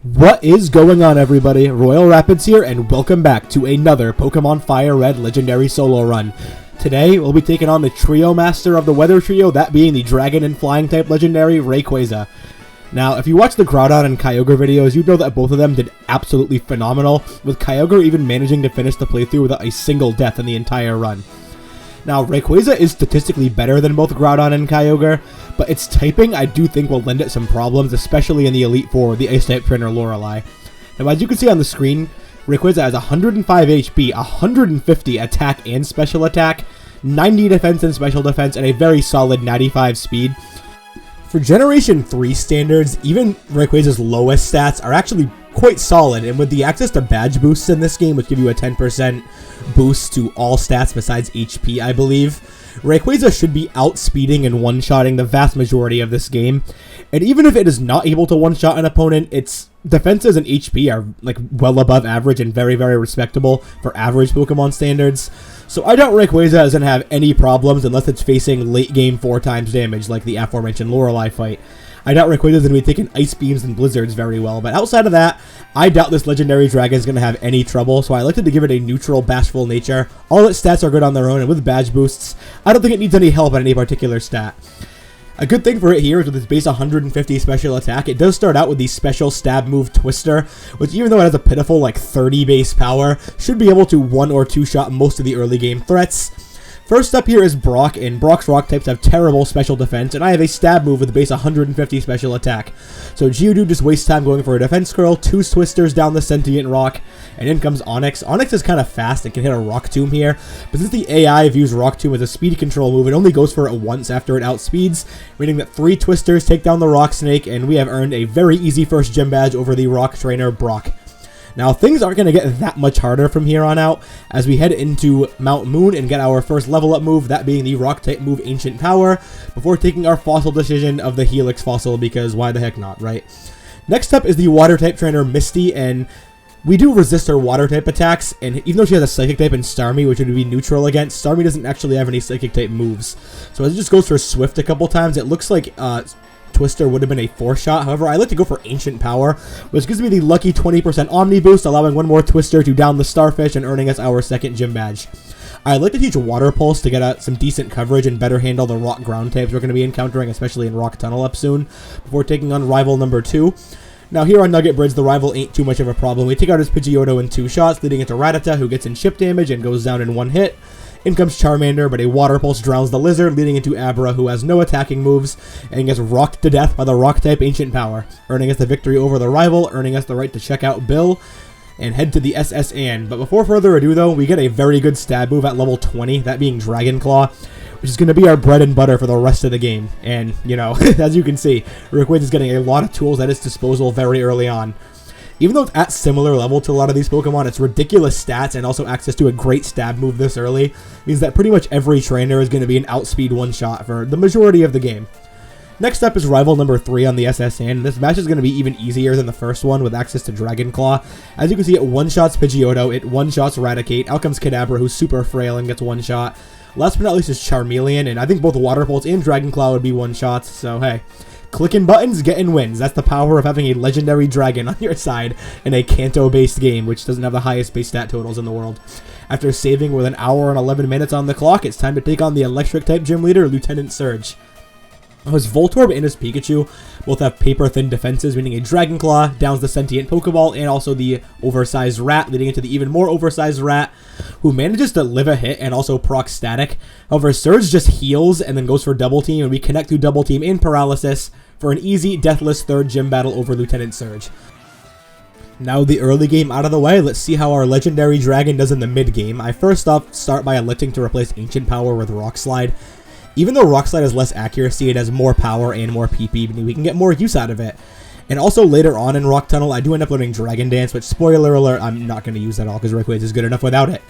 What is going on, everybody? Royal Rapids here, and welcome back to another Pokemon Fire Red Legendary Solo Run. Today, we'll be taking on the Trio Master of the Weather Trio, that being the Dragon and Flying type Legendary, Rayquaza. Now, if you watch the Groudon and Kyogre videos, you'd know that both of them did absolutely phenomenal, with Kyogre even managing to finish the playthrough without a single death in the entire run. Now, Rayquaza is statistically better than both Groudon and Kyogre, but its typing I do think will lend it some problems, especially in the Elite Four with the Ice-type trainer Lorelei. Now, as you can see on the screen, Rayquaza has 105 HP, 150 attack and special attack, 90 defense and special defense, and a very solid 95 speed. For Generation 3 standards, even Rayquaza's lowest stats are actually quite solid, and with the access to badge boosts in this game, which give you a 10% boost to all stats besides HP, I believe, Rayquaza should be outspeeding and one-shotting the vast majority of this game. And even if it is not able to one-shot an opponent, its defenses and HP are like well above average and very, very respectable for average Pokemon standards. So I doubt Rayquaza is going to have any problems unless it's facing late game 4 times damage like the aforementioned Lorelei fight. I doubt Rayquaza is going to be taking Ice Beams and Blizzards very well, but outside of that, I doubt this Legendary Dragon is going to have any trouble, so I elected to give it a neutral, bashful nature. All its stats are good on their own, and with badge boosts, I don't think it needs any help on any particular stat. A good thing for it here is with its base 150 special attack, it does start out with the special stab move Twister, which even though it has a pitiful like 30 base power, should be able to 1 or 2 shot most of the early game threats. First up here is Brock, and Brock's rock types have terrible special defense, and I have a stab move with the base 150 special attack. So Geodude just wastes time going for a defense curl, 2 Twisters down the Sentient Rock, and in comes Onix. Onix is kind of fast and can hit a Rock Tomb here, but since the AI views Rock Tomb as a speed control move, it only goes for it once after it outspeeds, meaning that 3 Twisters take down the Rock Snake, and we have earned a very easy first gym badge over the Rock Trainer Brock. Now, things aren't going to get that much harder from here on out as we head into Mount Moon and get our first level up move, that being the Rock-type move Ancient Power, before taking our fossil decision of the Helix fossil, because why the heck not, right? Next up is the Water-type trainer Misty, and we do resist her Water-type attacks, and even though she has a Psychic-type in Starmie, which would be neutral against, Starmie doesn't actually have any Psychic-type moves. So as it just goes for Swift a couple times, it looks like Twister would have been a 4-shot. However, I like to go for Ancient Power, which gives me the lucky 20% Omni boost, allowing one more Twister to down the Starfish and earning us our second gym badge. I'd like to teach Water Pulse to get some decent coverage and better handle the rock ground types we're going to be encountering, especially in Rock Tunnel up soon, before taking on rival number 2. Now here on Nugget Bridge, the rival ain't too much of a problem. We take out his Pidgeotto in 2 shots, leading into Rattata, who gets in chip damage and goes down in 1 hit. In comes Charmander, but a Water Pulse drowns the Lizard, leading into Abra, who has no attacking moves, and gets rocked to death by the Rock-type Ancient Power, earning us the victory over the rival, earning us the right to check out Bill, and head to the SS Anne. But before further ado, though, we get a very good stab move at level 20, that being Dragon Claw, which is going to be our bread and butter for the rest of the game. And, you know, as you can see, Rayquaza is getting a lot of tools at its disposal very early on. Even though it's at similar level to a lot of these Pokemon, its ridiculous stats and also access to a great stab move this early means that pretty much every trainer is going to be an outspeed one-shot for the majority of the game. Next up is rival number 3 on the SS Anne, and this match is going to be even easier than the first one with access to Dragon Claw. As you can see, it one-shots Pidgeotto, it one-shots Raticate, out comes Kadabra, who's super frail and gets one-shot. Last but not least is Charmeleon, and I think both Water Pulse and Dragon Claw would be one-shots, so hey. Clicking buttons, getting wins. That's the power of having a legendary dragon on your side in a Kanto-based game, which doesn't have the highest base stat totals in the world. After saving with an hour and 11 minutes on the clock, it's time to take on the Electric-type gym leader, Lieutenant Surge. His Voltorb and his Pikachu both have paper-thin defenses, meaning a Dragon Claw downs the sentient Pokeball and also the oversized Rat, leading into the even more oversized Rat, who manages to live a hit and also proc static. However, Surge just heals and then goes for Double Team, and we connect to Double Team in Paralysis for an easy, deathless third gym battle over Lieutenant Surge. Now the early game out of the way, let's see how our Legendary Dragon does in the mid-game. I first off start by electing to replace Ancient Power with Rock Slide. Even though Rock Slide has less accuracy, it has more power and more PP, meaning we can get more use out of it. And also later on in Rock Tunnel, I do end up learning Dragon Dance, which, spoiler alert, I'm not going to use at all because Rayquaza is good enough without it.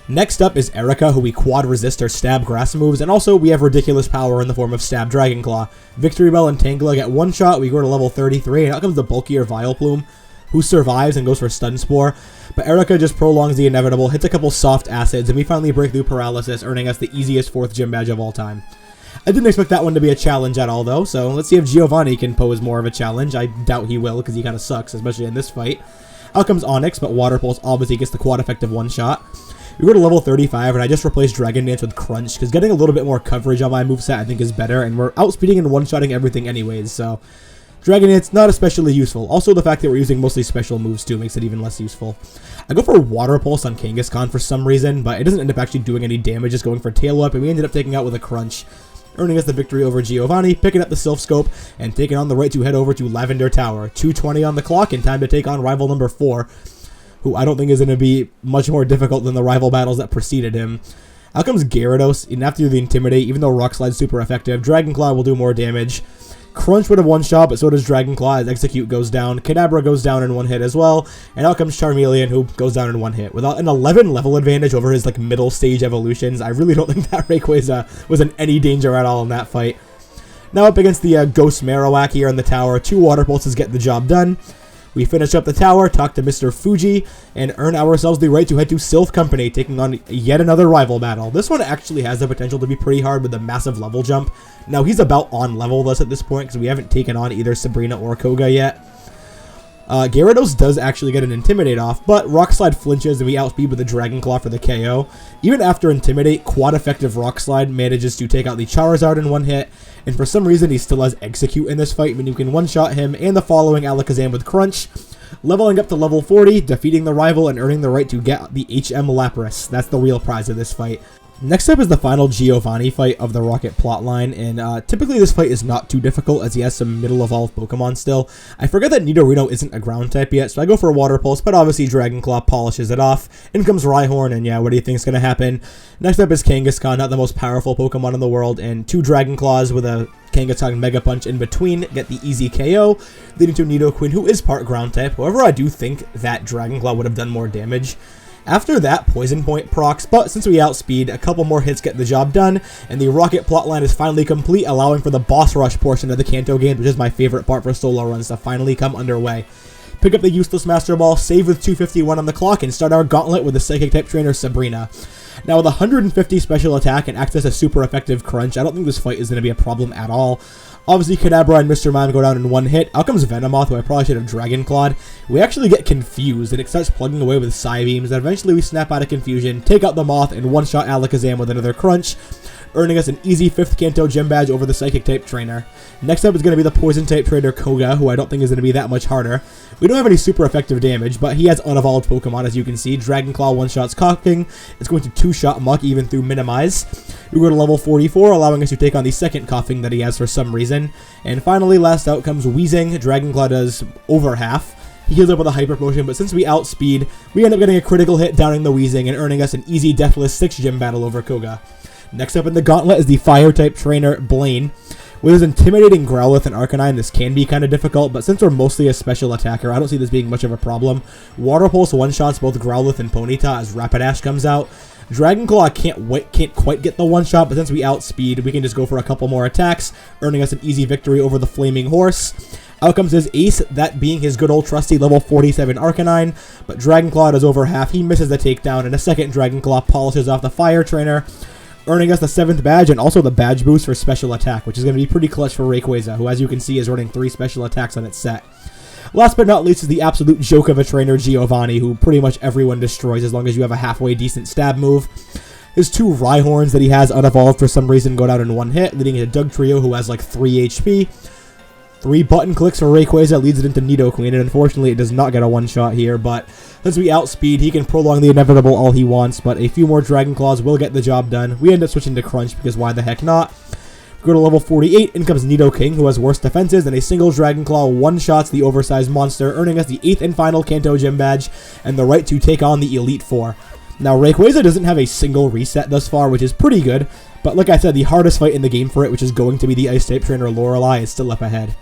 Next up is Erica, who we quad resist her stab grass moves, and also we have ridiculous power in the form of stab Dragon Claw. Victory Bell and Tangela get one shot, we go to level 33, and out comes the bulkier Vileplume, who survives and goes for Stun Spore. But Erica just prolongs the inevitable, hits a couple soft acids, and we finally break through Paralysis, earning us the easiest 4th gym badge of all time. I didn't expect that one to be a challenge at all, though, so let's see if Giovanni can pose more of a challenge. I doubt he will, because he kind of sucks, especially in this fight. Out comes Onyx, but Water Pulse obviously gets the quad effective one-shot. We go to level 35, and I just replaced Dragon Dance with Crunch, because getting a little bit more coverage on my moveset I think is better, and we're outspeeding and one-shotting everything anyways, so Dragon Dance, not especially useful. Also, the fact that we're using mostly special moves, too, makes it even less useful. I go for Water Pulse on Kangaskhan for some reason, but it doesn't end up actually doing any damage, just going for Tail Whip, and we ended up taking out with a Crunch, earning us the victory over Giovanni, picking up the Sylph Scope, and taking on the right to head over to Lavender Tower. 2:20 on the clock, and time to take on rival number 4, who I don't think is going to be much more difficult than the rival battles that preceded him. Out comes Gyarados, and after the Intimidate, even though Rock Slide's super effective, Dragon Claw will do more damage. Crunch would have one-shot, but so does Dragon Claw as Execute goes down. Kadabra goes down in one hit as well, and out comes Charmeleon, who goes down in one hit. Without an 11 level advantage over his middle stage evolutions, I really don't think that Rayquaza was in any danger at all in that fight. Now up against the Ghost Marowak here in the tower, 2 Water Pulses get the job done. We finish up the tower, talk to Mr. Fuji, and earn ourselves the right to head to Sylph Company, taking on yet another rival battle. This one actually has the potential to be pretty hard with a massive level jump. Now, he's about on level with us at this point, because we haven't taken on either Sabrina or Koga yet. Gyarados does actually get an Intimidate off, but Rock Slide flinches and we outspeed with the Dragon Claw for the KO. Even after Intimidate, quad effective Rock Slide manages to take out the Charizard in one hit, and for some reason he still has Execute in this fight, meaning you can one-shot him and the following Alakazam with Crunch, leveling up to level 40, defeating the rival and earning the right to get the HM Lapras. That's the real prize of this fight. Next up is the final Giovanni fight of the Rocket plotline, and typically this fight is not too difficult as he has some middle evolved Pokemon still. I forget that Nidorino isn't a ground type yet, so I go for a Water Pulse, but obviously Dragon Claw polishes it off. In comes Rhyhorn, and yeah, what do you think's gonna happen? Next up is Kangaskhan, not the most powerful Pokemon in the world, and 2 Dragon Claws with a Kangaskhan Mega Punch in between get the easy KO, leading to Nidoqueen, who is part ground type. However, I do think that Dragon Claw would have done more damage. After that, Poison Point procs, but since we outspeed, a couple more hits get the job done, and the Rocket plotline is finally complete, allowing for the boss rush portion of the Kanto Games, which is my favorite part for solo runs, to finally come underway. Pick up the useless Master Ball, save with 2:51 on the clock, and start our gauntlet with the Psychic-type trainer Sabrina. Now with 150 special attack and access to super effective Crunch, I don't think this fight is going to be a problem at all. Obviously, Kadabra and Mr. Mime go down in one hit. Out comes Venomoth, who I probably should have Dragon Clawed. We actually get confused, and it starts plugging away with Psybeams, and eventually we snap out of confusion, take out the Moth, and one-shot Alakazam with another Crunch, earning us an easy 5th Kanto Gym Badge over the Psychic-type trainer. Next up is going to be the Poison-type trainer Koga, who I don't think is going to be that much harder. We don't have any super effective damage, but he has unevolved Pokemon, as you can see. Dragon Claw one-shots Coughing. It's going to 2-shot Muck, even through Minimize. We go to level 44, allowing us to take on the second Coughing that he has for some reason. And finally, last out comes Weezing. Dragon Claw does over half. He heals up with a Hyper Potion, but since we outspeed, we end up getting a critical hit downing the Weezing and earning us an easy Deathless 6 gym battle over Koga. Next up in the gauntlet is the Fire-type trainer Blaine. With his intimidating Growlithe and Arcanine, this can be kind of difficult, but since we're mostly a special attacker, I don't see this being much of a problem. Water Pulse one-shots both Growlithe and Ponyta as Rapidash comes out. Dragon Claw can't quite get the one-shot, but since we outspeed, we can just go for a couple more attacks, earning us an easy victory over the Flaming Horse. Out comes his ace, that being his good old trusty level 47 Arcanine, but Dragon Claw does over half. He misses the takedown, and a second Dragon Claw polishes off the Fire Trainer, earning us the 7th badge and also the badge boost for special attack, which is going to be pretty clutch for Rayquaza, who, as you can see, is running 3 special attacks on its set. Last but not least is the absolute joke of a trainer, Giovanni, who pretty much everyone destroys as long as you have a halfway decent stab move. His 2 Rhyhorns that he has unevolved for some reason go down in one hit, leading into Dugtrio, who has like 3 HP. 3 button clicks for Rayquaza leads it into Nidoqueen, and unfortunately it does not get a one-shot here, but since we outspeed, he can prolong the inevitable all he wants, but a few more Dragon Claws will get the job done. We end up switching to Crunch, because why the heck not? We go to level 48, in comes Nidoking, who has worse defenses, and a single Dragon Claw one-shots the oversized monster, earning us the 8th and final Kanto Gym Badge, and the right to take on the Elite Four. Now, Rayquaza doesn't have a single reset thus far, which is pretty good, but like I said, the hardest fight in the game for it, which is going to be the Ice-type trainer Lorelei, is still up ahead.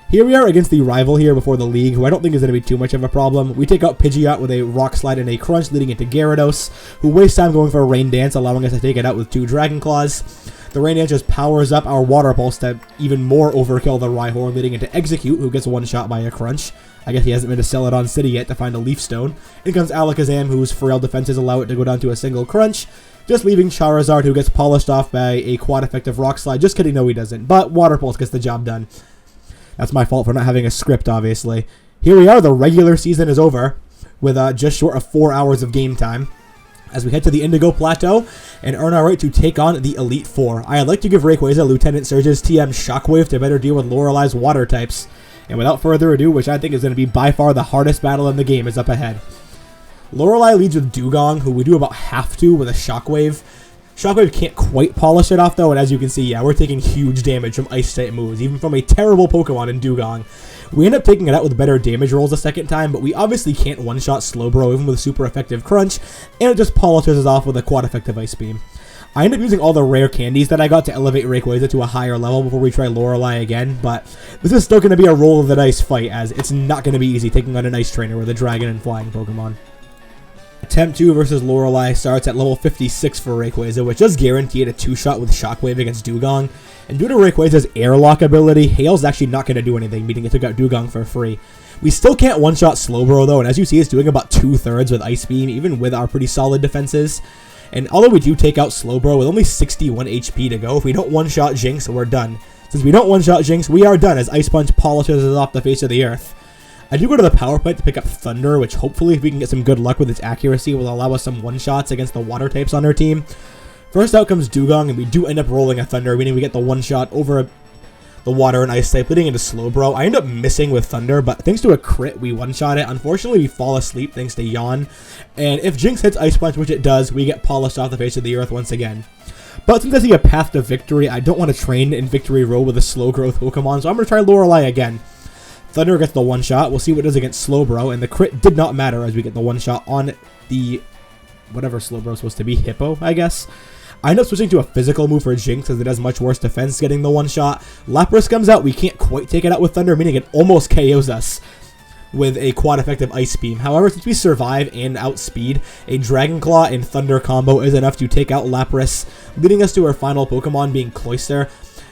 Here we are against the rival here before the league, who I don't think is going to be too much of a problem. We take out Pidgeot with a Rock Slide and a Crunch, leading into Gyarados, who wastes time going for a Rain Dance, allowing us to take it out with 2 Dragon Claws. The Rain Dance just powers up our Water Pulse to even more overkill the Rhyhorn, leading into Execute, who gets one shot by a Crunch. I guess he hasn't been to Celadon City yet to find a Leaf Stone. In comes Alakazam, whose frail defenses allow it to go down to a single crunch, just leaving Charizard, who gets polished off by a quad effective Rock Slide. Just kidding, no he doesn't, but Water Pulse gets the job done. That's my fault for not having a script, obviously. Here we are, the regular season is over, with just short of 4 hours of game time, as we head to the Indigo Plateau and earn our right to take on the Elite Four. I'd like to give Rayquaza Lieutenant Surge's TM Shockwave to better deal with Lorelei's water types. And without further ado, which I think is going to be by far the hardest battle in the game, is up ahead. Lorelei leads with Dugong, who we do about have to with a Shockwave. Shockwave can't quite polish it off though, and as you can see, yeah, we're taking huge damage from Ice-type moves, even from a terrible Pokemon in Dugong. We end up taking it out with better damage rolls a second time, but we obviously can't one-shot Slowbro even with super effective Crunch, and it just polishes us off with a quad effective Ice Beam. I end up using all the rare candies that I got to elevate Rayquaza to a higher level before we try Lorelei again, but this is still going to be a roll of the dice fight, as it's not going to be easy taking on an Ice Trainer with a Dragon and Flying Pokemon. Attempt 2 versus Lorelei starts at level 56 for Rayquaza, which does guarantee it a 2-shot with Shockwave against Dugong. And due to Rayquaza's Airlock ability, Hail's actually not going to do anything, meaning it took out Dugong for free. We still can't one-shot Slowbro though, and as you see, it's doing about 2/3 with Ice Beam, even with our pretty solid defenses. And although we do take out Slowbro with only 61 HP to go, if we don't one-shot Jinx, we're done. Since we don't one-shot Jinx, we are done as Ice Punch polishes us off the face of the earth. I do go to the power plant to pick up Thunder, which hopefully, if we can get some good luck with its accuracy, will allow us some one-shots against the water types on our team. First out comes Dugong, and we do end up rolling a Thunder, meaning we get the one-shot over the water and ice type, leading into Slowbro. I end up missing with Thunder, but thanks to a crit, we one-shot it. Unfortunately, we fall asleep thanks to Yawn, and if Jinx hits Ice Punch, which it does, we get polished off the face of the earth once again. But since I see a path to victory, I don't want to train in Victory Road with a slow growth Pokemon, so I'm going to try Lorelei again. Thunder gets the one-shot. We'll see what it does against Slowbro, and the crit did not matter as we get the one-shot on the whatever Slowbro is supposed to be, Hippo, I guess. I end up switching to a physical move for Jinx as it has much worse defense getting the one-shot. Lapras comes out. We can't quite take it out with Thunder, meaning it almost KOs us with a quad-effective Ice Beam. However, since we survive and outspeed, a Dragon Claw and Thunder combo is enough to take out Lapras, leading us to our final Pokemon being Cloyster.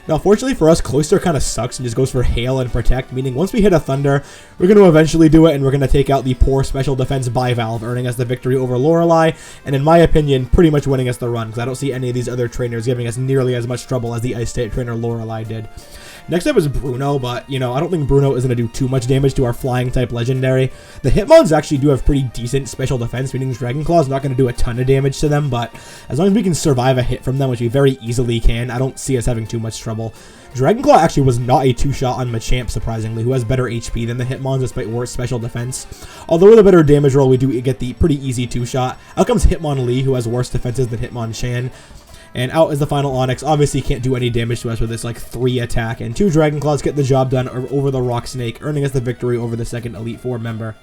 Now, fortunately for us, Cloyster kind of sucks and just goes for Hail and Protect, meaning once we hit a Thunder, we're going to eventually do it, and we're going to take out the poor Special Defense Bivalve, earning us the victory over Lorelei, and in my opinion, pretty much winning us the run, because I don't see any of these other trainers giving us nearly as much trouble as the Ice-type trainer Lorelei did. Next up is Bruno, but, I don't think Bruno is going to do too much damage to our Flying-type Legendary. The Hitmons actually do have pretty decent special defense, meaning Dragon Claw is not going to do a ton of damage to them, but as long as we can survive a hit from them, which we very easily can, I don't see us having too much trouble. Dragon Claw actually was not a 2-shot on Machamp, surprisingly, who has better HP than the Hitmons despite worse special defense. Although with a better damage roll, we do get the pretty easy 2-shot. Out comes Hitmonlee, who has worse defenses than Hitmonchan. And out is the final Onix. Obviously can't do any damage to us with this 3 attack, and 2 Dragon Claws get the job done over the Rock Snake, earning us the victory over the second Elite Four member.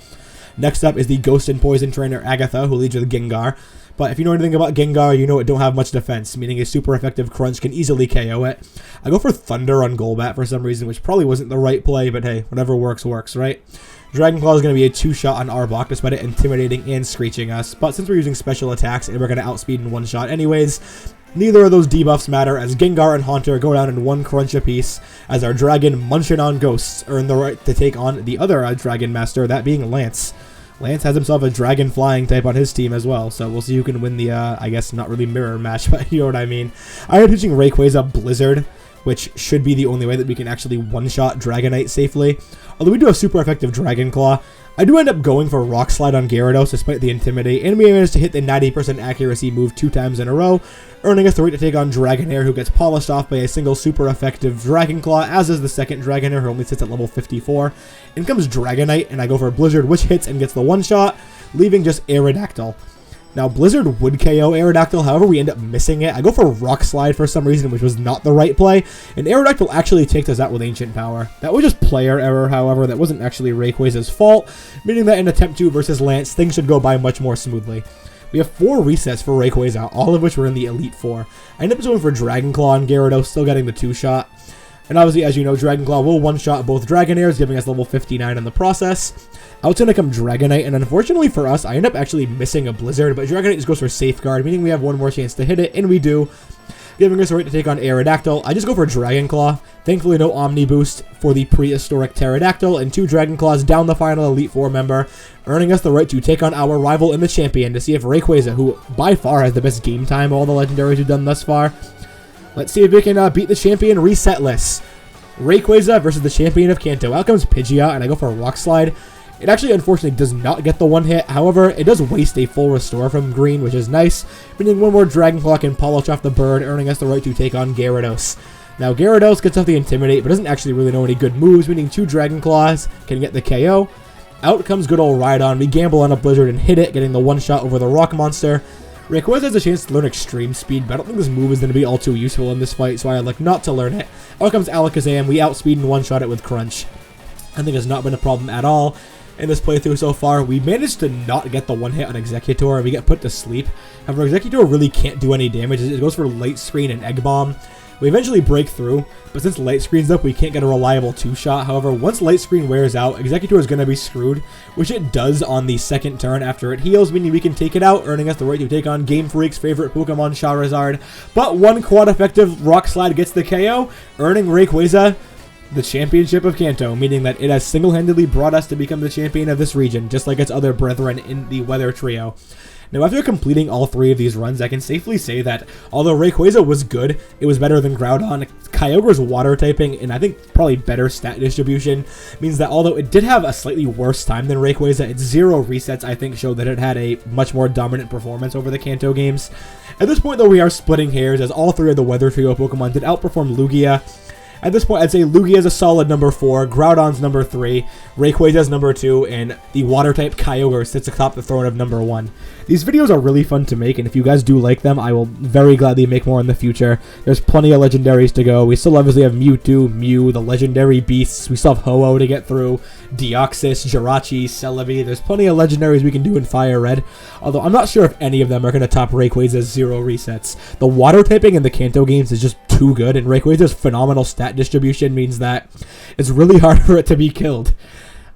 Next up is the Ghost and Poison trainer Agatha, who leads with Gengar. But if you know anything about Gengar, you know it don't have much defense, meaning a super effective Crunch can easily KO it. I go for Thunder on Golbat for some reason, which probably wasn't the right play, but hey, whatever works, works, right? Dragon Claw is going to be a 2-shot on Arbok, despite it intimidating and screeching us. But since we're using special attacks and we're going to outspeed in one shot anyways, neither of those debuffs matter, as Gengar and Haunter go down in 1 crunch apiece, as our Dragon Munchin on Ghosts earn the right to take on the other Dragon Master, that being Lance. Lance has himself a Dragon Flying type on his team as well, so we'll see who can win the, I guess not really mirror match, but you know what I mean. I am teaching Rayquaza Blizzard, which should be the only way that we can actually one-shot Dragonite safely. Although we do have super effective Dragon Claw, I do end up going for Rock Slide on Gyarados despite the Intimidate, and we managed to hit the 90% accuracy move 2 times in a row, earning us the right to take on Dragonair, who gets polished off by a single super effective Dragon Claw, as is the second Dragonair, who only sits at level 54. In comes Dragonite, and I go for Blizzard, which hits and gets the one-shot, leaving just Aerodactyl. Now, Blizzard would KO Aerodactyl, however, we end up missing it. I go for Rock Slide for some reason, which was not the right play, and Aerodactyl actually takes us out with Ancient Power. That was just player error, however, that wasn't actually Rayquaza's fault, meaning that in Attempt 2 versus Lance, things should go by much more smoothly. We have 4 resets for Rayquaza, all of which were in the Elite Four. I ended up going for Dragon Claw on Gyarados, still getting the 2-shot. And obviously, as you know, Dragon Claw will one-shot both Dragonairs, giving us level 59 in the process. Out's gonna come Dragonite, and unfortunately for us, I end up actually missing a Blizzard, but Dragonite just goes for Safeguard, meaning we have one more chance to hit it, and we do. giving us the right to take on Aerodactyl. I just go for Dragon Claw. Thankfully, no Omni Boost for the prehistoric Pterodactyl, and 2 Dragon Claws down the final Elite Four member, earning us the right to take on our rival in the champion to see if Rayquaza, who by far has the best game time of all the legendaries we've done thus far, let's see if we can beat the champion resetless. Rayquaza versus the champion of Kanto. Out comes Pidgeot, and I go for a Rock Slide. It actually, unfortunately, does not get the one hit. However, it does waste a full restore from green, which is nice, meaning one more Dragon Claw can polish off the bird, earning us the right to take on Gyarados. Now, Gyarados gets off the Intimidate, but doesn't actually really know any good moves, meaning 2 Dragon Claws can get the KO. Out comes good old Rhydon. We gamble on a Blizzard and hit it, getting the one-shot over the Rock Monster. Rayquaza has a chance to learn Extreme Speed, but I don't think this move is going to be all too useful in this fight, so I elect not to learn it. Out comes Alakazam. We outspeed and one-shot it with Crunch. I think it's not been a problem at all in this playthrough so far. We managed to not get the one hit on Executor, and we get put to sleep. However, Executor really can't do any damage. It goes for Light Screen and Egg Bomb. We eventually break through, but since Light Screen's up, we can't get a reliable 2-shot. However, once Light Screen wears out, Executor is going to be screwed, which it does on the second turn after it heals, meaning we can take it out, earning us the right to take on Game Freak's favorite Pokemon, Charizard. But one quad-effective Rock Slide gets the KO, earning Rayquaza the championship of Kanto, meaning that it has single-handedly brought us to become the champion of this region, just like its other brethren in the Weather Trio. Now, after completing all 3 of these runs, I can safely say that although Rayquaza was good, it was better than Groudon. Kyogre's water typing, and I think probably better stat distribution, means that although it did have a slightly worse time than Rayquaza, its 0 resets, I think, showed that it had a much more dominant performance over the Kanto games. At this point, though, we are splitting hairs, as all 3 of the Weather Trio Pokemon did outperform Lugia. At this point, I'd say Lugia's a solid number 4, Groudon's number 3, Rayquaza's number 2, and the Water-type Kyogre sits atop the throne of number 1. These videos are really fun to make, and if you guys do like them, I will very gladly make more in the future. There's plenty of legendaries to go. We still obviously have Mewtwo, Mew, the legendary beasts. We still have Ho-Oh to get through, Deoxys, Jirachi, Celebi. There's plenty of legendaries we can do in Fire Red, although I'm not sure if any of them are going to top Rayquaza's 0 resets. The water typing in the Kanto games is just too good, and Rayquaza's phenomenal stat distribution means that it's really hard for it to be killed.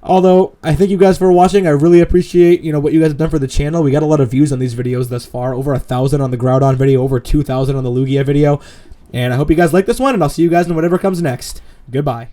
Although, I thank you guys for watching. I really appreciate, what you guys have done for the channel. We got a lot of views on these videos thus far. Over 1,000 on the Groudon video, over 2,000 on the Lugia video. And I hope you guys like this one, and I'll see you guys in whatever comes next. Goodbye.